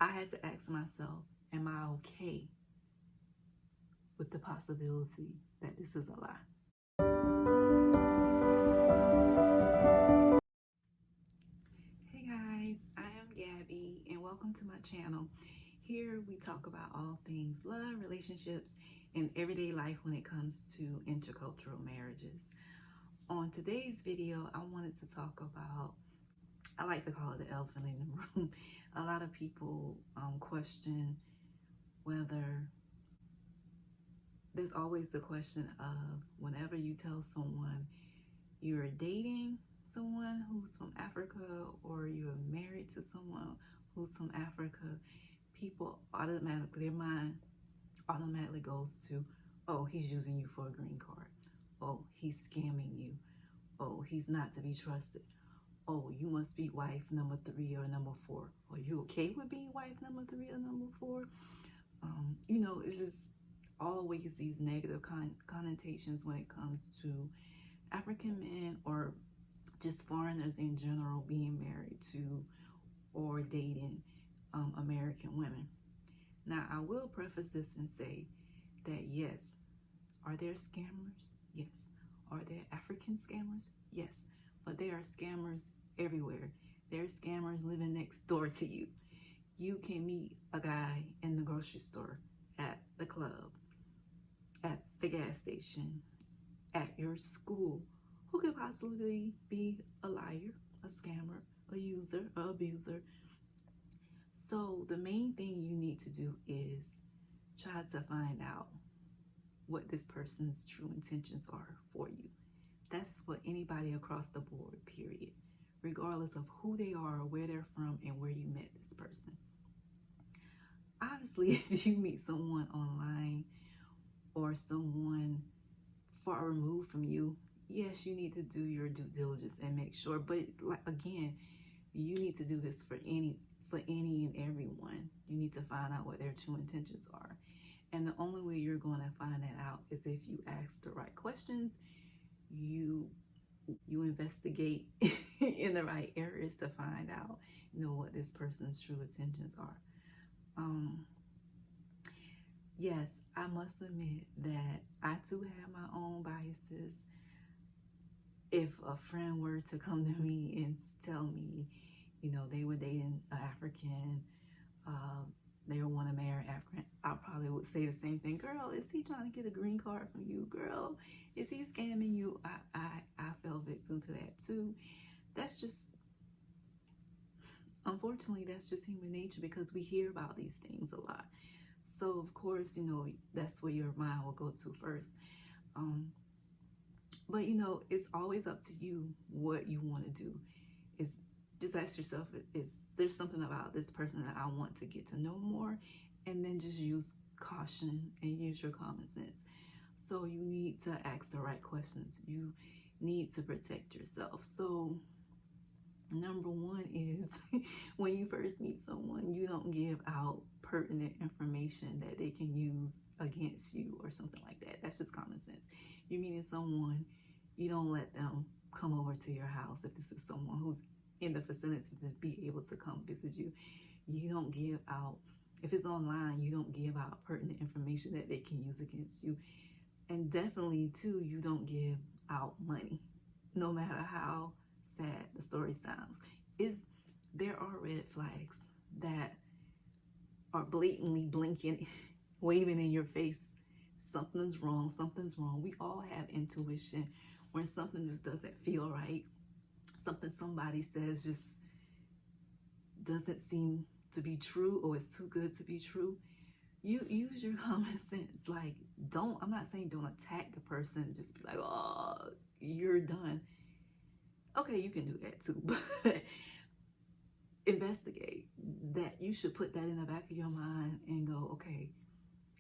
I had to ask myself, am I okay with the possibility that this is a lie? Hey guys, I am Gabby and welcome to my channel. Here we talk about all things love, relationships, and everyday life when it comes to intercultural marriages. On today's video, I wanted to talk about, I like to call it the elephant in the room. A lot of people question whether, there's always the question of whenever you tell someone you're dating someone who's from Africa or you're married to someone who's from Africa, people automatically, their mind automatically goes to, oh, he's using you for a green card. Oh, he's scamming you. Oh, he's not to be trusted. Oh, you must be wife number 3 or number 4. Are you okay with being wife number 3 or number 4? It's just always these negative connotations when it comes to African men or just foreigners in general being married to or dating American women. Now, I will preface this and say that yes, are there scammers? Yes. Are there African scammers? Yes. But there are scammers everywhere. There are scammers living next door to you. You can meet a guy in the grocery store, at the club, at the gas station, at your school, who could possibly be a liar, a scammer, a user, an abuser. So the main thing you need to do is try to find out what this person's true intentions are for you. That's for anybody across the board, period. Regardless of who they are, where they're from, and where you met this person. Obviously, if you meet someone online or someone far removed from you, yes, you need to do your due diligence and make sure. But again, you need to do this for any and everyone. You need to find out what their true intentions are. And the only way you're going to find that out is if you ask the right questions, you investigate in the right areas to find out, what this person's true intentions are. Yes, I must admit that I too have my own biases. If a friend were to come to me and tell me, they were dating an African, they want to marry African, I probably would say the same thing. Girl, is he trying to get a green card from you? Girl, is he scamming you? I fell victim to that too. That's just, unfortunately, that's just human nature because we hear about these things a lot. So of course, that's where your mind will go to first. But it's always up to you what you want to do. Is just ask yourself, is there something about this person that I want to get to know more? And then just use caution and use your common sense. So you need to ask the right questions. You need to protect yourself. So number one is when you first meet someone, you don't give out pertinent information that they can use against you or something like that. That's just common sense. You're meeting someone, you don't let them come over to your house if this is someone who's in the vicinity to be able to come visit you. You don't give out, if it's online, you don't give out pertinent information that they can use against you. And definitely too, you don't give out money, no matter how sad the story sounds. There are red flags that are blatantly blinking, waving in your face. Something's wrong, something's wrong. We all have intuition when something just doesn't feel right. Something somebody says just doesn't seem to be true, or it's too good to be true. You use your common sense. Like, I'm not saying don't attack the person and just be like, oh, you're done. Okay, you can do that too, but investigate that. You should put that in the back of your mind and go, okay,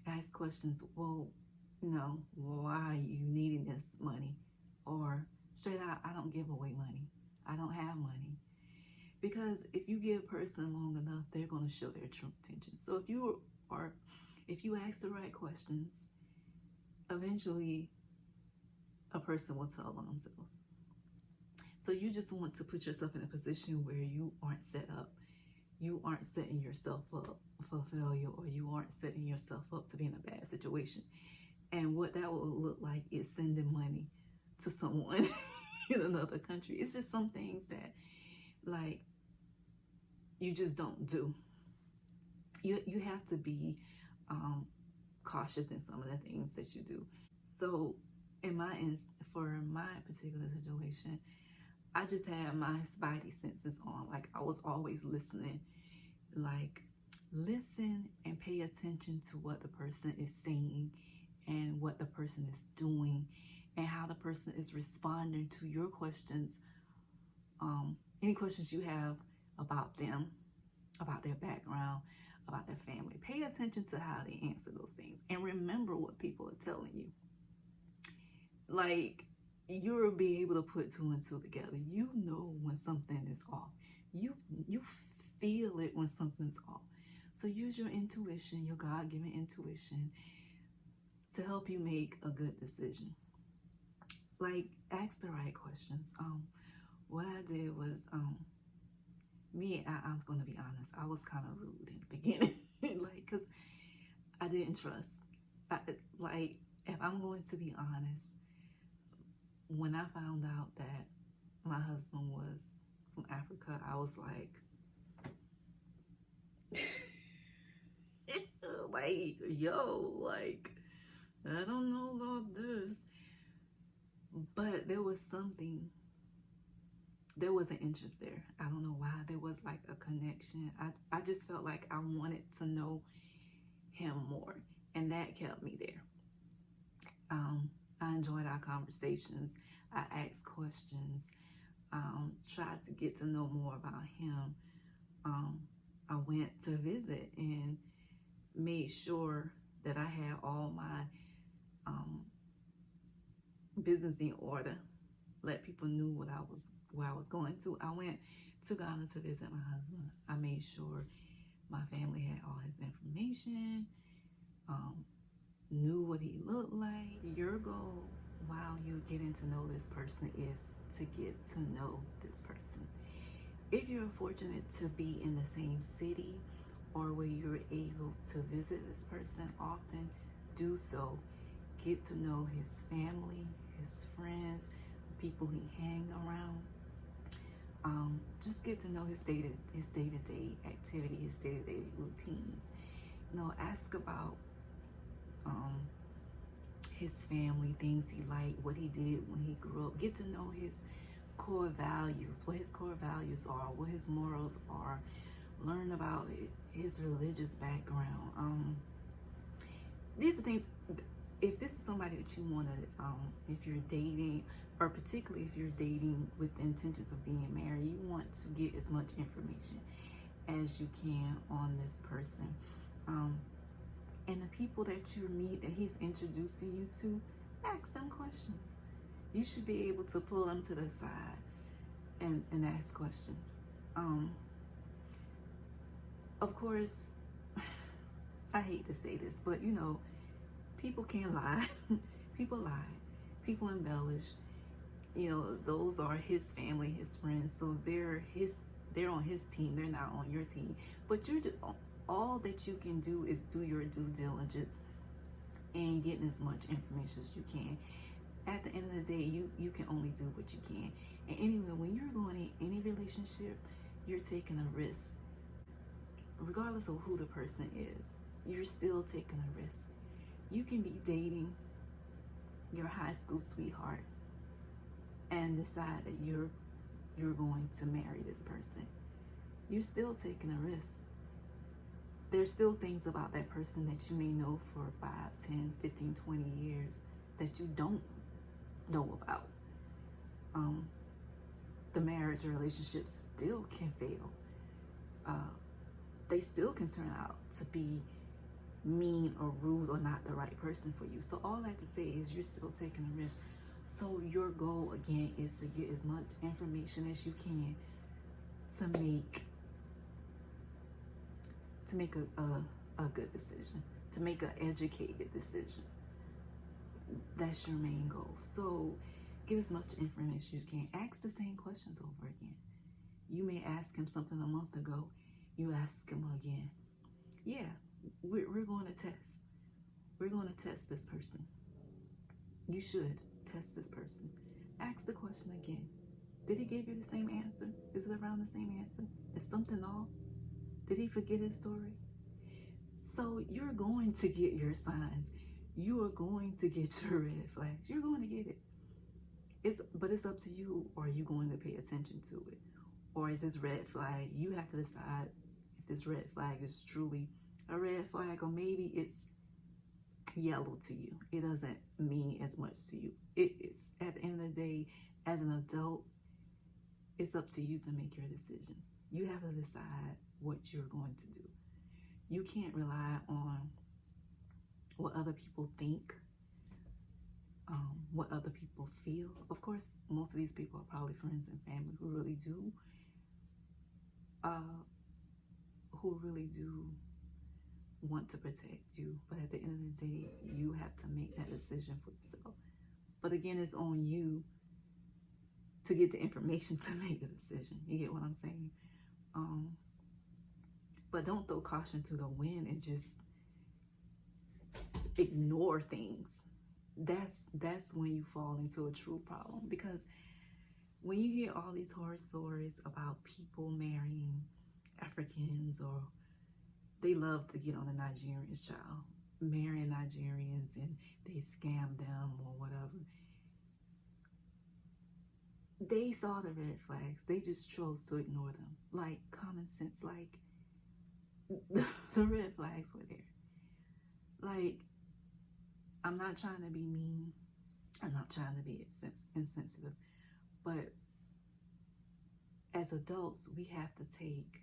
ask questions. Well, why are you needing this money? Or straight out, I don't give away money. I don't have money. Because if you give a person long enough, they're going to show their true intentions. So if you ask the right questions, eventually a person will tell on themselves. So you just want to put yourself in a position where you aren't set up you aren't setting yourself up for failure, or you aren't setting yourself up to be in a bad situation. And what that will look like is sending money to someone in another country. It's just some things that, like, you just don't do. You have to be cautious in some of the things that you do. So for my particular situation, I just had my spidey senses on. Like, I was always listening. Like, listen and pay attention to what the person is saying and what the person is doing and how the person is responding to your questions, any questions you have about them, about their background, about their family. Pay attention to how they answer those things and remember what people are telling you. Like, you'll be able to put two and two together. You know when something is off. You feel it when something's off. So use your intuition, your God-given intuition, to help you make a good decision. Like, ask the right questions. What I did was, I'm going to be honest, I was kind of rude in the beginning, like, because I didn't trust. Like, if I'm going to be honest, when I found out that my husband was from Africa, I was like, like, yo, like, I don't know about this. But there was an interest there. I don't know why. There was like a connection. I just felt like I wanted to know him more, and that kept me there. I enjoyed our conversations. I asked questions, tried to get to know more about him. I went to visit and made sure that I had all my business in order. Let people knew where I was going to. I went to Ghana to visit my husband. I made sure my family had all his information, knew what he looked like. Your goal while you're getting to know this person is to get to know this person. If you're fortunate to be in the same city or where you're able to visit this person often, do so. Get to know his family, his friends, the people he hang around. Just get to know his day-to-day activity, his day-to-day routines. Ask about his family, things he liked, what he did when he grew up. Get to know his core values, what his core values are, what his morals are. Learn about his religious background. These are things, if this is somebody that you want to, if you're dating, or particularly if you're dating with intentions of being married, you want to get as much information as you can on this person. And the people that you meet, that he's introducing you to, ask them questions. You should be able to pull them to the side and ask questions. Of course, I hate to say this, but people can lie. People lie. People embellish. Those are his family, his friends, so they're on his team. They're not on your team. But all that you can do is do your due diligence and get as much information as you can. At the end of the day, you can only do what you can. And anyway, when you're going in any relationship, you're taking a risk. Regardless of who the person is, you're still taking a risk. You can be dating your high school sweetheart and decide that you're going to marry this person. You're still taking a risk. There's still things about that person that you may know for 5, 10, 15, 20 years that you don't know about. The marriage or relationship still can fail. They still can turn out to be mean or rude or not the right person for you. So all I have to say is you're still taking a risk. So your goal, again, is to get as much information as you can to make a good decision, to make an educated decision. That's your main goal. So get as much information as you can. Ask the same questions over again. You may ask him something a month ago, You ask him again. Yeah, we're going to test. We're going to test this person. You should test this person. Ask the question again. Did he give you the same answer? Is it around the same answer? Is something off? Did he forget his story? So you're going to get your signs. You are going to get your red flags. You're going to get it. But it's up to you. Are you going to pay attention to it? Or is this red flag? You have to decide if this red flag is truly a red flag, or maybe it's yellow to you. It doesn't mean as much to you. It is, at the end of the day, as an adult, it's up to you to make your decisions. You have to decide what you're going to do. You can't rely on what other people think, what other people feel. Of course, most of these people are probably friends and family who really do want to protect you. But at the end of the day, you have to make that decision for yourself. But again, it's on you to get the information to make the decision. You get what I'm saying? But don't throw caution to the wind and just ignore things. That's when you fall into a true problem. Because when you hear all these horror stories about people marrying Africans, or they love to get on the Nigerians, child, marrying Nigerians, and they scam them or whatever. They saw the red flags. They just chose to ignore them. Like common sense, like the red flags were there. Like, I'm not trying to be mean. I'm not trying to be insensitive. But as adults, we have to take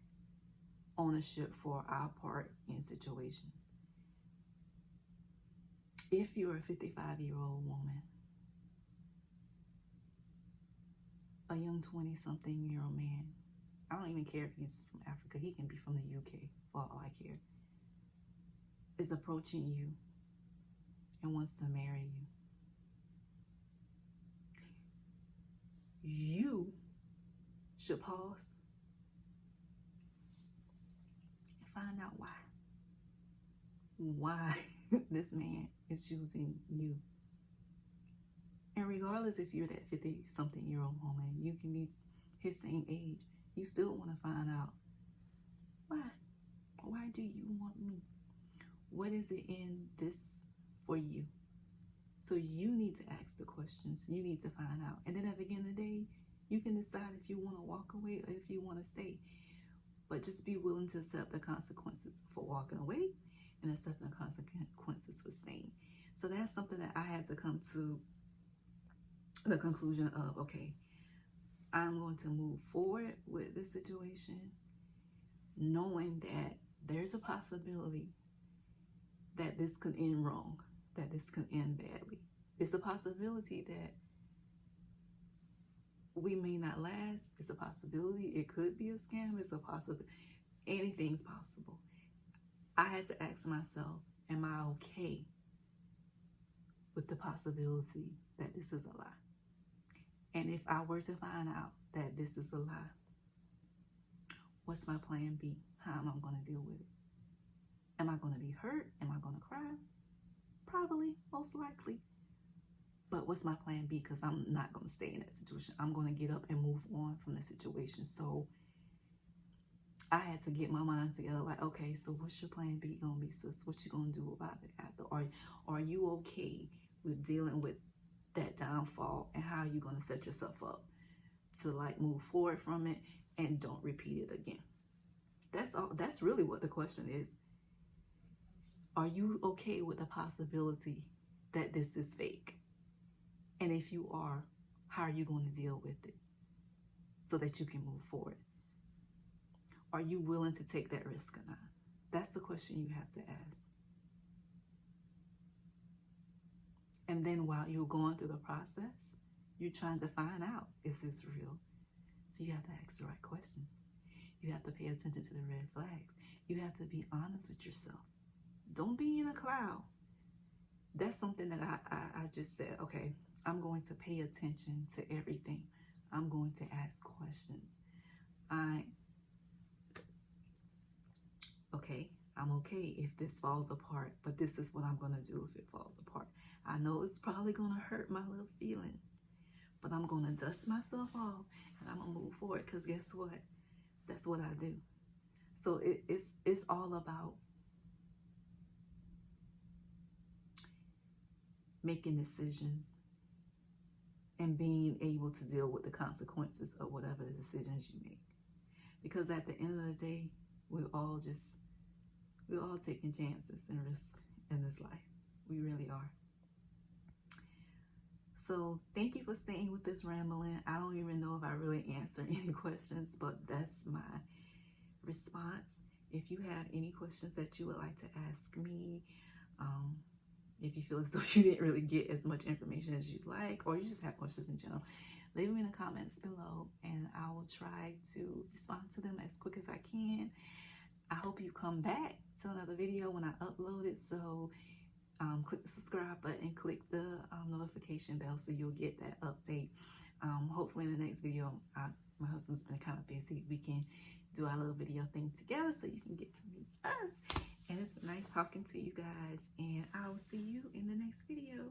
ownership for our part in situations. If you're a 55-year-old woman, a young 20-something-year-old man, I don't even care if he's from Africa, he can be from the UK, for all I care, is approaching you and wants to marry you, you should pause and find out why this man is choosing you. And regardless if you're that 50-something-year-old woman, you can be his same age, you still want to find out why do you want me? What is it in this for you? So you need to ask the questions. You need to find out. And then at the end of the day, you can decide if you want to walk away or if you want to stay. But just be willing to accept the consequences for walking away and accept the consequences for staying. So that's something that I had to come to the conclusion of, okay, I'm going to move forward with this situation, knowing that there's a possibility that this could end wrong, that this could end badly. It's a possibility that we may not last. It's a possibility. It could be a scam. It's a possibility. Anything's possible. I had to ask myself, am I okay with the possibility that this is a lie? And if I were to find out that this is a lie, what's my plan B? How am I going to deal with it? Am I going to be hurt? Am I going to cry? Probably, most likely. But what's my plan B? Because I'm not going to stay in that situation. I'm going to get up and move on from the situation. So I had to get my mind together. Like, okay, so what's your plan B going to be, sis? What you going to do about it after? Are you okay with dealing with that downfall, and how are you going to set yourself up to like move forward from it and don't repeat it again? That's all. That's really what the question is. Are you okay with the possibility that this is fake? And if you are, how are you going to deal with it so that you can move forward? Are you willing to take that risk or not? That's the question you have to ask. And then while you're going through the process, you're trying to find out, is this real? So you have to ask the right questions. You have to pay attention to the red flags. You have to be honest with yourself. Don't be in a cloud. That's something that I just said, okay, I'm going to pay attention to everything. I'm going to ask questions. Okay, I'm okay if this falls apart, but this is what I'm going to do if it falls apart. I know it's probably going to hurt my little feelings, but I'm going to dust myself off and I'm going to move forward, because guess what? That's what I do. So it's all about making decisions and being able to deal with the consequences of whatever decisions you make. Because at the end of the day, we're all taking chances and risks in this life. We really are. So thank you for staying with this rambling. I don't even know if I really answered any questions, but that's my response. If you have any questions that you would like to ask me, if you feel as though you didn't really get as much information as you'd like, or you just have questions in general, leave them in the comments below and I will try to respond to them as quick as I can. I hope you come back to another video when I upload it. So click the subscribe button, click the notification bell so you'll get that update. Hopefully in the next video, my husband's been kind of busy. We can do our little video thing together so you can get to meet us. And it's been nice talking to you guys, and I will see you in the next video.